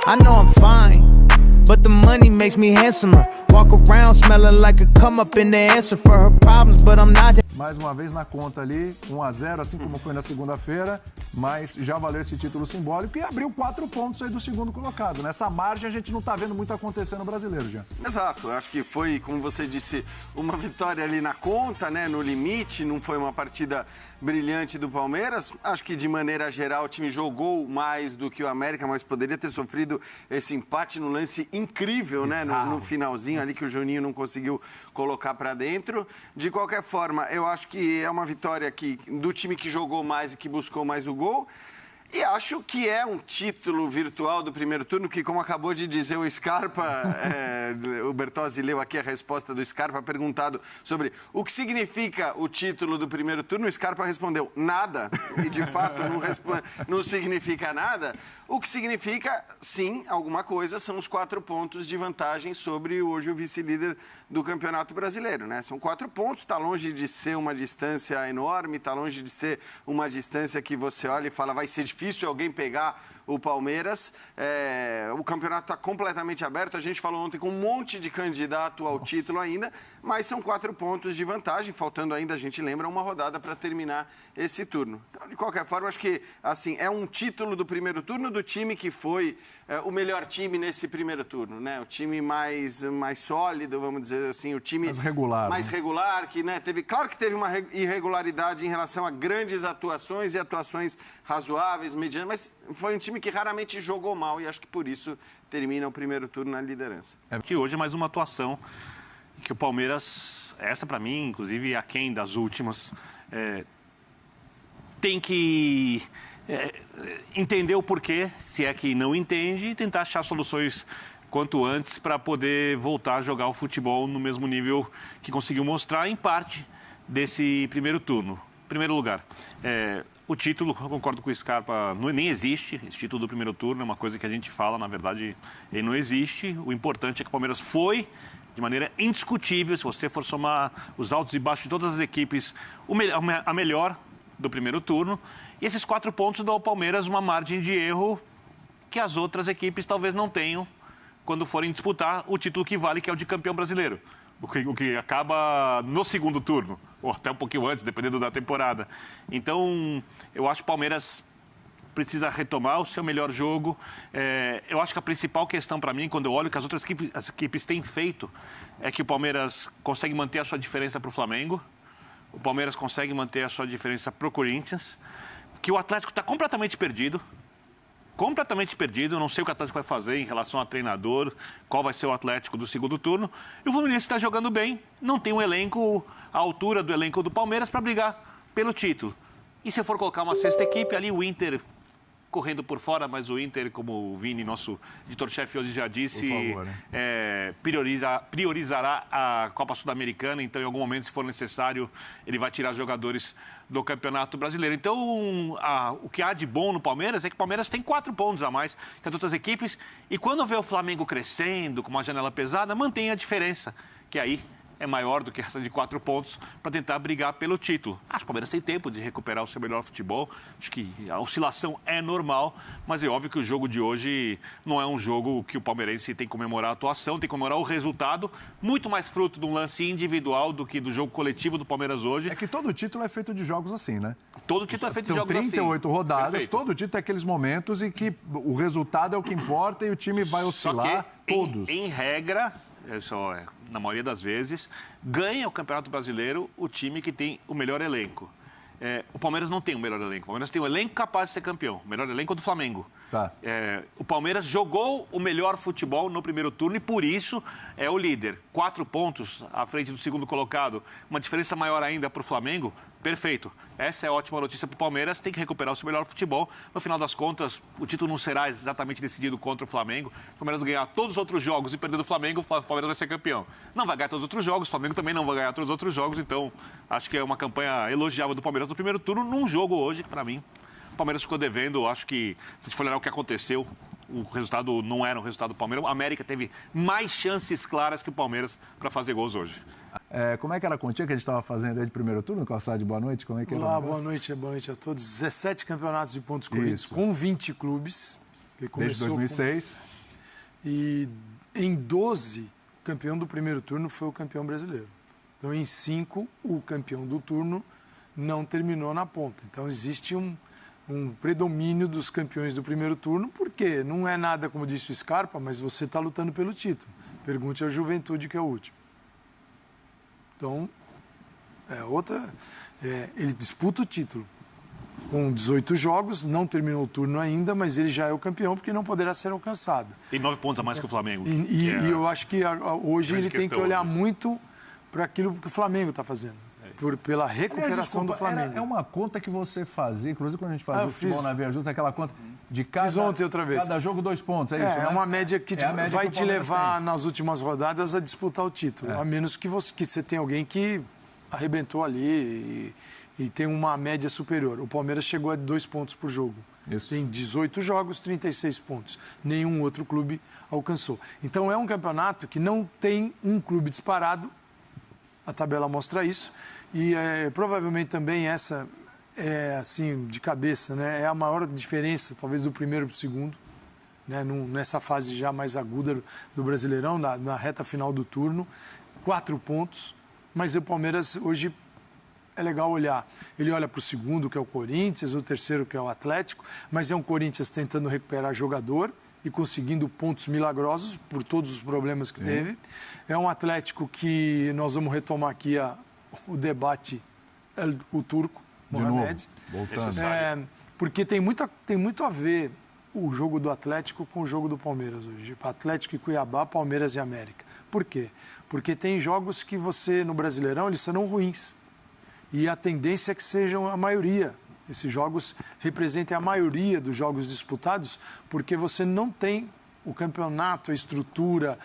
I know I'm fine, but the money makes me handsomer. Walk around smelling like a come up in the answer for her problems, but I'm not. Mais uma vez na conta ali, 1-0, assim como foi na segunda-feira, mas já valeu esse título simbólico e abriu 4 pontos aí do segundo colocado. Nessa margem a gente não tá vendo muito acontecer no Brasileiro, já. Exato, acho que foi, como você disse, uma vitória ali na conta, né, no limite, não foi uma partida brilhante do Palmeiras. Acho que, de maneira geral, o time jogou mais do que o América, mas poderia ter sofrido esse empate no lance incrível, né? No finalzinho ali, que o Juninho não conseguiu colocar para dentro. De qualquer forma, eu acho que é uma vitória do time que jogou mais e que buscou mais o gol. E acho que é um título virtual do primeiro turno, que, como acabou de dizer o Scarpa, o Bertozzi leu aqui a resposta do Scarpa, perguntado sobre o que significa o título do primeiro turno. O Scarpa respondeu nada, e de fato não significa nada. O que significa, sim, alguma coisa, são os 4 pontos de vantagem sobre hoje o vice-líder do Campeonato Brasileiro, né? São 4 pontos, está longe de ser uma distância enorme, está longe de ser uma distância que você olha e fala, vai ser difícil alguém pegar o Palmeiras. O campeonato está completamente aberto. A gente falou ontem com um monte de candidato ao título ainda, mas são 4 pontos de vantagem, faltando ainda, a gente lembra, uma rodada para terminar esse turno. Então, de qualquer forma, acho que assim, é um título do primeiro turno do time que foi o melhor time nesse primeiro turno, né? O time mais sólido, vamos dizer assim, o time mais regular, que, né, claro que teve uma irregularidade em relação a grandes atuações e atuações razoáveis, medianas, mas foi um time que raramente jogou mal e acho que por isso termina o primeiro turno na liderança. Que hoje é mais uma atuação que o Palmeiras, essa para mim, inclusive aquém das últimas, tem que entender o porquê, se é que não entende, e tentar achar soluções quanto antes para poder voltar a jogar o futebol no mesmo nível que conseguiu mostrar em parte desse primeiro turno. Em primeiro lugar, o título, eu concordo com o Scarpa, nem existe. Esse título do primeiro turno é uma coisa que a gente fala, na verdade, ele não existe. O importante é que o Palmeiras foi, de maneira indiscutível, se você for somar os altos e baixos de todas as equipes, a melhor do primeiro turno. E esses 4 pontos dão ao Palmeiras uma margem de erro que as outras equipes talvez não tenham quando forem disputar o título que vale, que é o de campeão brasileiro. O que acaba no segundo turno, ou até um pouquinho antes, dependendo da temporada. Então, eu acho que o Palmeiras precisa retomar o seu melhor jogo. Eu acho que a principal questão para mim, quando eu olho que as outras equipes têm feito, é que o Palmeiras consegue manter a sua diferença para o Flamengo, o Palmeiras consegue manter a sua diferença para o Corinthians, que o Atlético está completamente perdido. Completamente perdido, eu não sei o que o Atlético vai fazer em relação a treinador, qual vai ser o Atlético do segundo turno. E o Fluminense está jogando bem, não tem um elenco à altura do elenco do Palmeiras para brigar pelo título. E se for colocar uma sexta equipe, ali o Inter correndo por fora, mas o Inter, como o Vini, nosso editor-chefe hoje já disse, priorizará a Copa Sul-Americana, então em algum momento, se for necessário, ele vai tirar jogadores do Campeonato Brasileiro. Então, o que há de bom no Palmeiras é que o Palmeiras tem 4 pontos a mais que as outras equipes, e quando vê o Flamengo crescendo, com uma janela pesada, mantém a diferença, que aí é maior do que essa de 4 pontos para tentar brigar pelo título. Acho que o Palmeiras tem tempo de recuperar o seu melhor futebol. Acho que a oscilação é normal, mas é óbvio que o jogo de hoje não é um jogo que o palmeirense tem que comemorar a atuação, tem que comemorar o resultado, muito mais fruto de um lance individual do que do jogo coletivo do Palmeiras hoje. É que todo título é feito de jogos assim, né? Todo título é feito de jogos assim. 38 rodadas, Perfeito. Todo título tem aqueles momentos em que o resultado é o que importa e o time vai oscilar todos. Em regra, na maioria das vezes, ganha o Campeonato Brasileiro o time que tem o melhor elenco. O Palmeiras não tem o melhor elenco. O Palmeiras tem um elenco capaz de ser campeão. O melhor elenco é do Flamengo. Tá. O Palmeiras jogou o melhor futebol no primeiro turno e, por isso, é o líder. 4 pontos à frente do segundo colocado. Uma diferença maior ainda para o Flamengo. Perfeito. Essa é a ótima notícia para o Palmeiras. Tem que recuperar o seu melhor futebol. No final das contas, o título não será exatamente decidido contra o Flamengo. O Palmeiras ganhar todos os outros jogos e perder do Flamengo, o Palmeiras vai ser campeão. Não vai ganhar todos os outros jogos. O Flamengo também não vai ganhar todos os outros jogos. Então, acho que é uma campanha elogiável do Palmeiras no primeiro turno, num jogo hoje, para mim, o Palmeiras ficou devendo. Acho que, se a gente for olhar o que aconteceu, o resultado não era um resultado do Palmeiras. O América teve mais chances claras que o Palmeiras para fazer gols hoje. Como é que era a continha que a gente estava fazendo aí de primeiro turno, Calçado? Boa noite, como é que era? Olá, boa noite a todos. 17 campeonatos de pontos corridos, com 20 clubes. Desde 2006. E em 12, o campeão do primeiro turno foi o campeão brasileiro. Então, em 5, o campeão do turno não terminou na ponta. Então, existe um predomínio dos campeões do primeiro turno, porque não é nada, como disse o Scarpa, mas você está lutando pelo título. Pergunte ao Juventude, que é o último. Então, ele disputa o título. Com 18 jogos, não terminou o turno ainda, mas ele já é o campeão, porque não poderá ser alcançado. Tem 9 pontos a mais que o Flamengo. E eu acho que hoje ele tem que olhar hoje. muito para aquilo que o Flamengo está fazendo. Pela recuperação do Flamengo. É uma conta que você fazia, inclusive quando a gente fazia o futebol na Via Justa, aquela conta de fiz ontem outra vez. Cada jogo 2 pontos, é isso, né? É uma média que vai te levar tem. nas últimas rodadas a disputar o título. A menos que você tenha alguém que arrebentou ali e tem uma média superior. O Palmeiras chegou a 2 pontos por jogo. Isso. Tem 18 jogos, 36 pontos. Nenhum outro clube alcançou. Então é um campeonato que não tem um clube disparado. A tabela mostra isso. E provavelmente também essa é, assim, de cabeça, né? É a maior diferença, talvez, do primeiro para o segundo, né? Nessa fase já mais aguda do Brasileirão, na reta final do turno. 4 pontos. Mas o Palmeiras hoje é legal olhar. Ele olha para o segundo, que é o Corinthians, o terceiro, que é o Atlético, mas é um Corinthians tentando recuperar jogador e conseguindo pontos milagrosos por todos os problemas que teve. É um Atlético que nós vamos retomar aqui o debate, o turco, Mohamed. Voltando. Porque tem muito a ver o jogo do Atlético com o jogo do Palmeiras hoje. Atlético e Cuiabá, Palmeiras e América. Por quê? Porque tem jogos que no Brasileirão, eles serão ruins. E a tendência é que sejam a maioria. Esses jogos representem a maioria dos jogos disputados, porque você não tem o campeonato, a estrutura,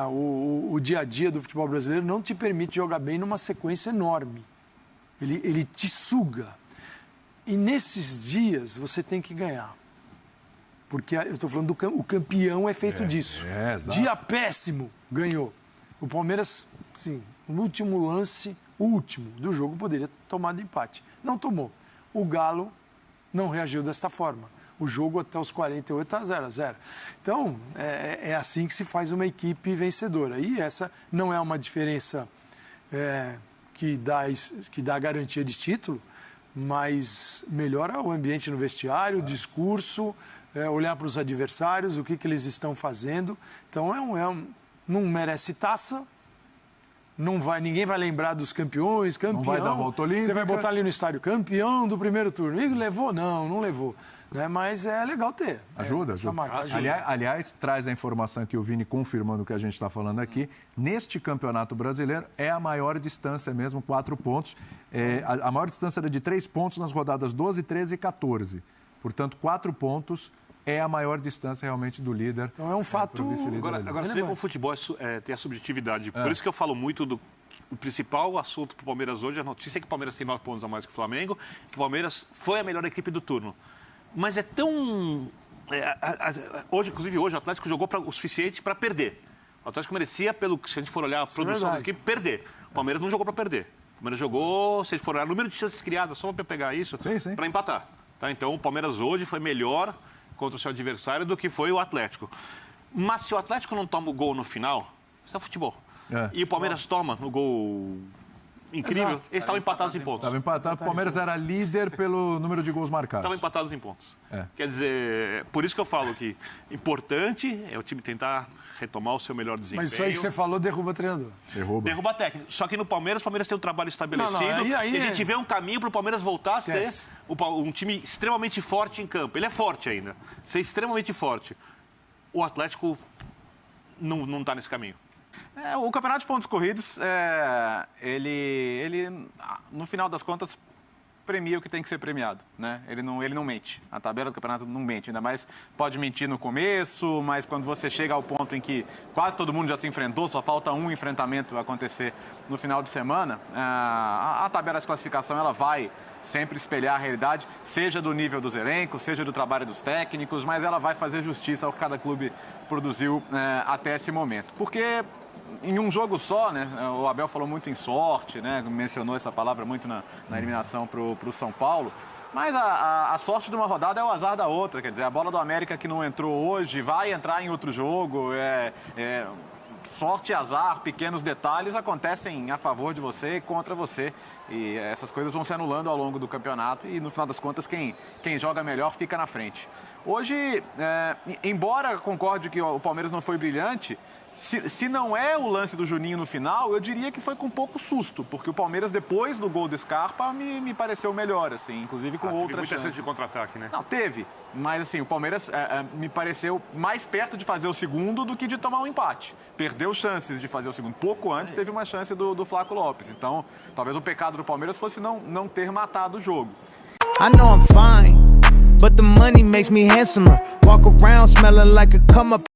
o dia a dia do futebol brasileiro não te permite jogar bem numa sequência enorme. Ele te suga. E nesses dias você tem que ganhar. Porque eu estou falando o campeão é feito disso. Exato. Dia péssimo, ganhou. O Palmeiras, sim, no último lance, o último do jogo, poderia ter tomado empate. Não tomou. O Galo não reagiu desta forma. O jogo até os 48 está 0-0. Então, é assim que se faz uma equipe vencedora. E essa não é uma diferença que dá garantia de título, mas melhora o ambiente no vestiário, o discurso, olhar para os adversários, o que eles estão fazendo. Então, não merece taça. Ninguém vai lembrar dos campeões, campeão. Não vai dar volta olímpica. Você vai botar ali no estádio, campeão do primeiro turno. E levou? Não levou. Né? Mas é legal ter. Ajuda. Ajuda. Aliás, traz a informação que o Vini confirmando o que a gente está falando aqui. Neste Campeonato Brasileiro é a maior distância mesmo, 4 pontos. A maior distância era de 3 pontos nas rodadas 12, 13 e 14. Portanto, 4 pontos é a maior distância realmente do líder. Então é um fato... Agora você vê como o futebol tem a subjetividade. Por isso que eu falo muito o principal assunto para o Palmeiras hoje, a notícia é que o Palmeiras tem 9 pontos a mais que o Flamengo, que o Palmeiras foi a melhor equipe do turno. Mas é tão... Inclusive hoje o Atlético jogou o suficiente para perder. O Atlético merecia, se a gente for olhar a produção da equipe, perder. O Palmeiras não jogou para perder. O Palmeiras jogou, se a gente for olhar o número de chances criadas, só para pegar isso, para empatar. Tá? Então o Palmeiras hoje foi melhor contra o seu adversário do que foi o Atlético. Mas se o Atlético não toma o gol no final, isso é futebol. E o Palmeiras toma no gol incrível, eles estavam empatados em pontos. Estava empatado, o Palmeiras era líder pelo número de gols marcados. Estavam empatados em pontos. Quer dizer, por isso que eu falo que importante é o time tentar retomar o seu melhor desempenho. Mas isso aí que você falou derruba treinador. Derruba técnico. Só que no Palmeiras, o Palmeiras tem um trabalho estabelecido e a gente vê um caminho para o Palmeiras voltar a ser um time extremamente forte em campo. Ele é forte ainda. Ser extremamente forte. O Atlético não está nesse caminho. O campeonato de pontos corridos, ele, no final das contas, premia o que tem que ser premiado, né? Ele não mente. A tabela do campeonato não mente. Ainda mais pode mentir no começo, mas quando você chega ao ponto em que quase todo mundo já se enfrentou, só falta um enfrentamento acontecer no final de semana, a tabela de classificação ela vai sempre espelhar a realidade, seja do nível dos elencos, seja do trabalho dos técnicos, mas ela vai fazer justiça ao que cada clube produziu até esse momento. Porque em um jogo só, né? O Abel falou muito em sorte, né? Mencionou essa palavra muito na eliminação para o São Paulo. Mas a sorte de uma rodada é o azar da outra. Quer dizer, a bola do América que não entrou hoje vai entrar em outro jogo. Sorte e azar, pequenos detalhes acontecem a favor de você e contra você. E essas coisas vão se anulando ao longo do campeonato e, no final das contas, quem joga melhor fica na frente. Hoje, embora concorde que o Palmeiras não foi brilhante, se não é o lance do Juninho no final, eu diria que foi com pouco susto, porque o Palmeiras, depois do gol do Scarpa, me pareceu melhor, assim, inclusive com outras muita chances. chance de contra-ataque, né? Não, teve, mas assim, o Palmeiras me pareceu mais perto de fazer o segundo do que de tomar um empate. Perdeu chances de fazer o segundo. Pouco antes teve uma chance do Flaco Lopes. Então, talvez o pecado do Palmeiras fosse não ter matado o jogo. I know I'm fine, but the money makes me handsomer. Walk around smelling like a come up.